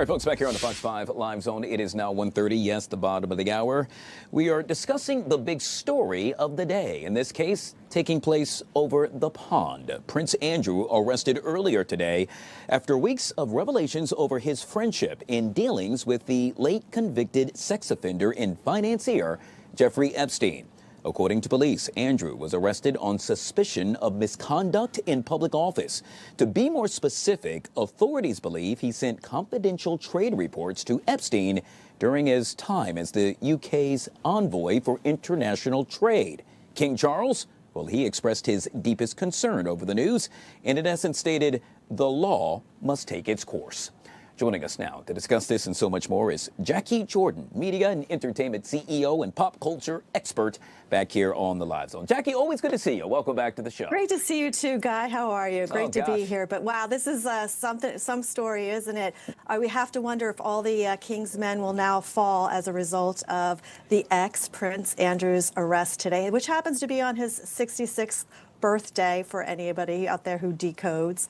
All right, folks, back here on the Fox 5 Live Zone. It is now 1:30. Yes, the bottom of the hour. We are discussing the big story of the day. In this case, taking place over the pond. Prince Andrew arrested earlier today after weeks of revelations over his friendship in dealings with the late convicted sex offender and financier, Jeffrey Epstein. According to police, Andrew was arrested on suspicion of misconduct in public office. To be more specific, authorities believe he sent confidential trade reports to Epstein during his time as the UK's envoy for international trade. King Charles? Well, he expressed his deepest concern over the news and in essence stated, the law must take its course. Joining us now to discuss this and so much more is Jacquie Jordan, media and entertainment CEO and pop culture expert, back here on the Live Zone. Jacquie, always good to see you. Welcome back to the show. Great to see you too, Guy. How are you? Great to be here. But wow, this is some story, isn't it? We have to wonder if all the King's men will now fall as a result of the ex-Prince Andrew's arrest today, which happens to be on his 66th birthday for anybody out there who decodes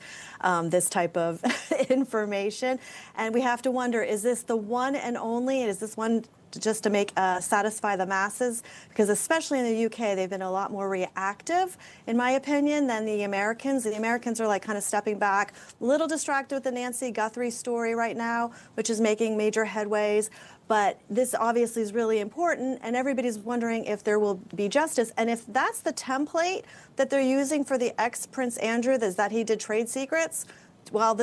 this type of information. And we have to wonder, is this the one and only? Is this one just to make satisfy the masses? Because especially in the UK, they've been a lot more reactive, in my opinion, than the Americans. The Americans are like kind of stepping back, a little distracted with the Nancy Guthrie story right now, which is making major headways. But this obviously is really important, and everybody's wondering if there will be justice. And if that's the template that they're using for the ex-Prince Andrew, is that he did trade secrets while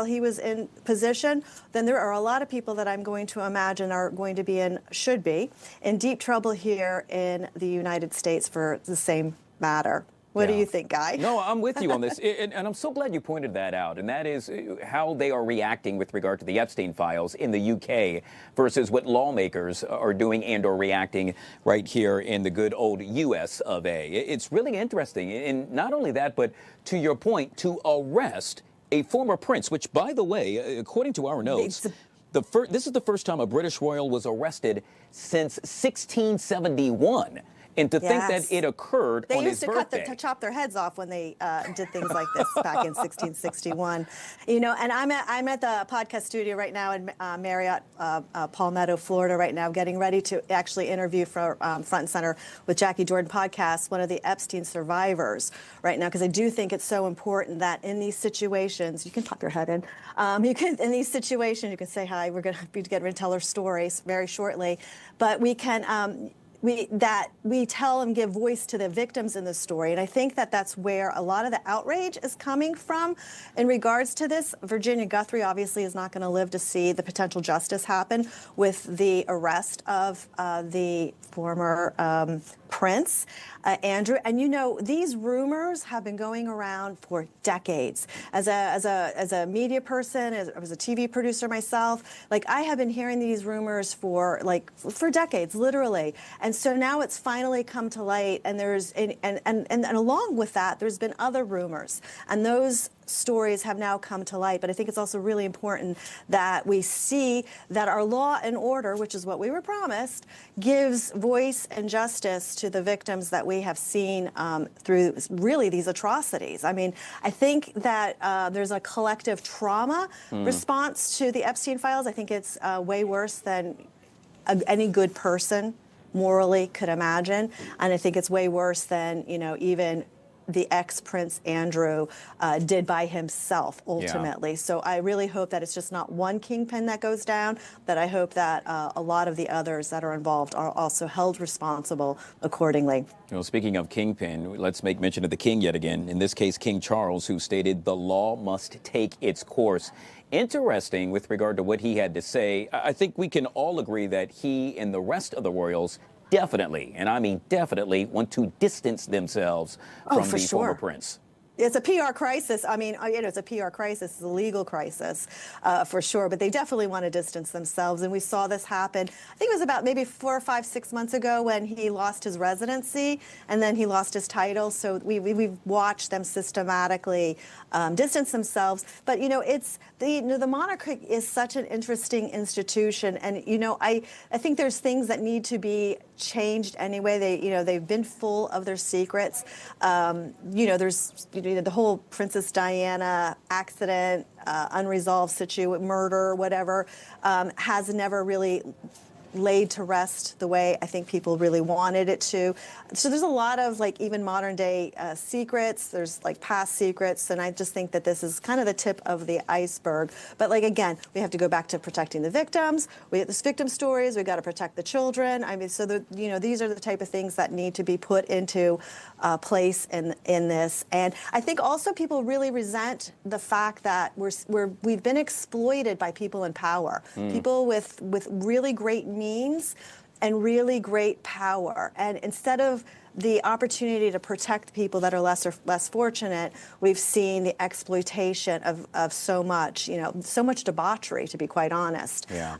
he was in position, then there are a lot of people that I'm going to imagine are going to be should be in deep trouble here in the United States for the same matter. What do you think, Guy? No, I'm with you on this, and I'm so glad you pointed that out, and that is how they are reacting with regard to the Epstein files in the UK versus what lawmakers are doing and or reacting right here in the good old US of A. It's really interesting, and not only that, but to your point, to arrest a former prince, which, by the way, according to our notes, this is the first time a British royal was arrested since 1671. And to think that it occurred on his birthday. They used to chop their heads off when they did things like this back in 1661. You know, and I'm at the podcast studio right now in Marriott, Palmetto, Florida right now, getting ready to actually interview for Front and Center with Jacquie Jordan podcast, one of the Epstein survivors right now, because I do think it's so important that in these situations, you can pop your head in, in these situations, you can say hi, we're going to be getting ready to tell our stories very shortly, but we can, we tell and give voice to the victims in the story. And I think that that's where a lot of the outrage is coming from in regards to this. Virginia Guthrie obviously is not going to live to see the potential justice happen with the arrest of the former Prince Andrew. And you know, these rumors have been going around for decades. As a media person, as a TV producer myself, like I have been hearing these rumors for decades, literally. And so now it's finally come to light, and there's and along with that, there's been other rumors, and those stories have now come to light. But I think it's also really important that we see that our law and order, which is what we were promised, gives voice and justice to the victims that we have seen through really these atrocities. I mean, I think that there's a collective trauma response to the Epstein files. I think it's way worse than any good person morally could imagine, and I think it's way worse than, you know, even the ex-Prince Andrew did by himself, ultimately. Yeah. So I really hope that it's just not one kingpin that goes down, that I hope that a lot of the others that are involved are also held responsible accordingly. Well, speaking of kingpin, let's make mention of the king yet again. In this case, King Charles, who stated the law must take its course. Interesting with regard to what he had to say. I think we can all agree that he and the rest of the royals definitely, and I mean definitely, want to distance themselves from the former prince. It's a PR crisis. I mean, you know, it's a PR crisis. It's a legal crisis, for sure. But they definitely want to distance themselves. And we saw this happen, I think it was about maybe 4 or 5, 6 months ago when he lost his residency and then he lost his title. So we've watched them systematically distance themselves. But, you know, it's the monarchy is such an interesting institution. And, you know, I think there's things that need to be changed anyway. They've been full of their secrets. There's the whole Princess Diana accident, unresolved murder, whatever, has never really laid to rest the way I think people really wanted it to. So there's a lot of even modern day secrets. There's past secrets, and I just think that this is kind of the tip of the iceberg. But again, we have to go back to protecting the victims. We have this victim stories. We got to protect the children. I mean, so these are the type of things that need to be put into place in this. And I think also people really resent the fact that we've been exploited by people in power, people with really great means and really great power. And instead of the opportunity to protect people that are less fortunate, we've seen the exploitation of so much, so much debauchery, to be quite honest. Yeah.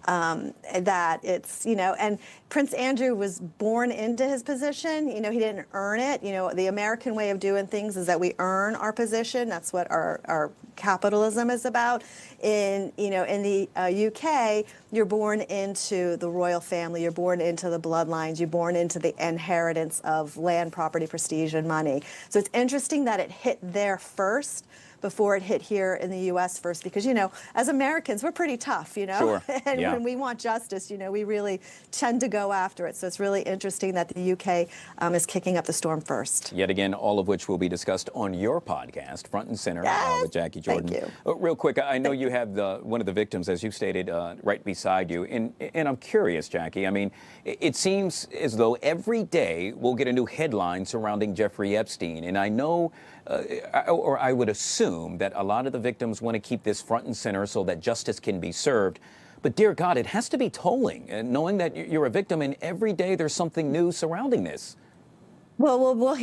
That it's, and Prince Andrew was born into his position. He didn't earn it. The American way of doing things is that we earn our position. That's what our capitalism is about. In the UK, you're born into the royal family. You're born into the bloodlines. You're born into the inheritance of land, property, prestige, and money. So it's interesting that it hit there first before it hit here in the U.S. first, because, as Americans, we're pretty tough, Sure. And Yeah. when we want justice, we really tend to go after it. So it's really interesting that the UK is kicking up the storm first. Yet again, all of which will be discussed on your podcast, Front and Center, Yes. with Jacquie Jordan. Thank you. Real quick, I know you have one of the victims, as you stated, right beside you. And I'm curious, Jacquie, I mean, it seems as though every day we'll get a new headline surrounding Jeffrey Epstein. And I know, or I would assume, that a lot of the victims want to keep this front and center so that justice can be served. But dear God, it has to be tolling, knowing that you're a victim and every day there's something new surrounding this. Well, we'll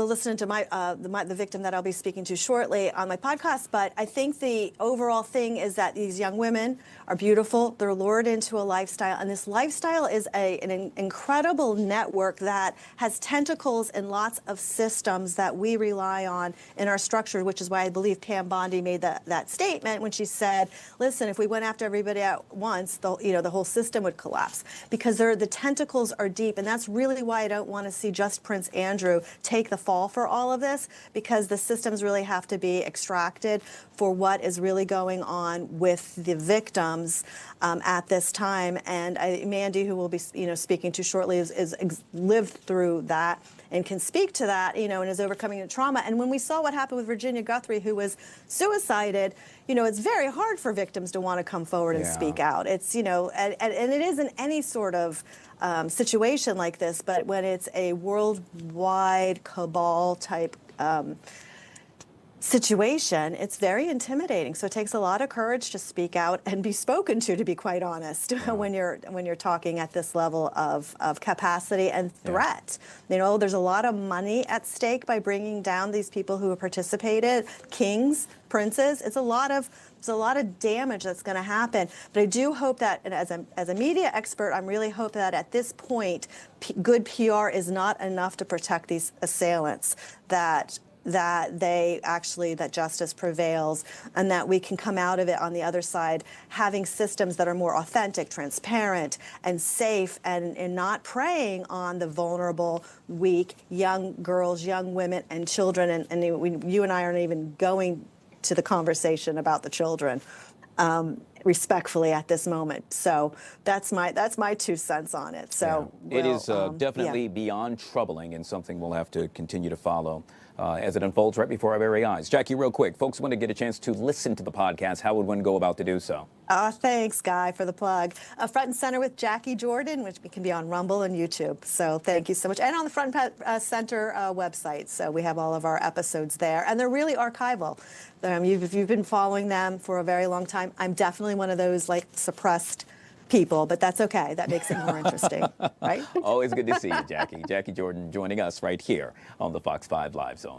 listen to the victim that I'll be speaking to shortly on my podcast. But I think the overall thing is that these young women are beautiful. They're lured into a lifestyle, and this lifestyle is an incredible network that has tentacles in lots of systems that we rely on in our structure, which is why I believe Pam Bondi made that statement when she said, "Listen, if we went after everybody at once, the whole system would collapse," because the tentacles are deep, and that's really why I don't want to see just Prince Andrew take the fall for all of this, because the systems really have to be extracted for what is really going on with the victims at this time. And Mandy, who we'll be speaking to shortly, is lived through that and can speak to that, and is overcoming the trauma. And when we saw what happened with Virginia Guthrie, who was suicided, it's very hard for victims to want to come forward and speak out. It's, and it isn't any sort of situation like this, but when it's a worldwide cabal type situation, it's very intimidating. So it takes a lot of courage to speak out and be spoken to be quite honest, when you're talking at this level of capacity and threat. There's a lot of money at stake by bringing down these people who have participated, kings, princes. It's a lot of damage that's going to happen. But I do hope that, and as a media expert, I'm really hoping that at this point, good PR is not enough to protect these assailants, that justice prevails, and that we can come out of it on the other side having systems that are more authentic, transparent, and safe, and not preying on the vulnerable, weak, young girls, young women, and children. And you and I aren't even going to the conversation about the children respectfully at this moment. So that's my 2 cents on it. So it is definitely beyond troubling, and something we'll have to continue to follow as it unfolds right before our very eyes. Jacquie, real quick, folks want to get a chance to listen to the podcast. How would one go about to do so? Thanks, Guy, for the plug. Front and Center with Jacquie Jordan, which can be on Rumble and YouTube. So thank you so much. And on the Front Center website. So we have all of our episodes there. And they're really archival. If you've been following them for a very long time, I'm definitely one of those suppressed people, but that's okay. That makes it more interesting, right? Always good to see you, Jacquie. Jacquie Jordan joining us right here on the Fox 5 Live Zone.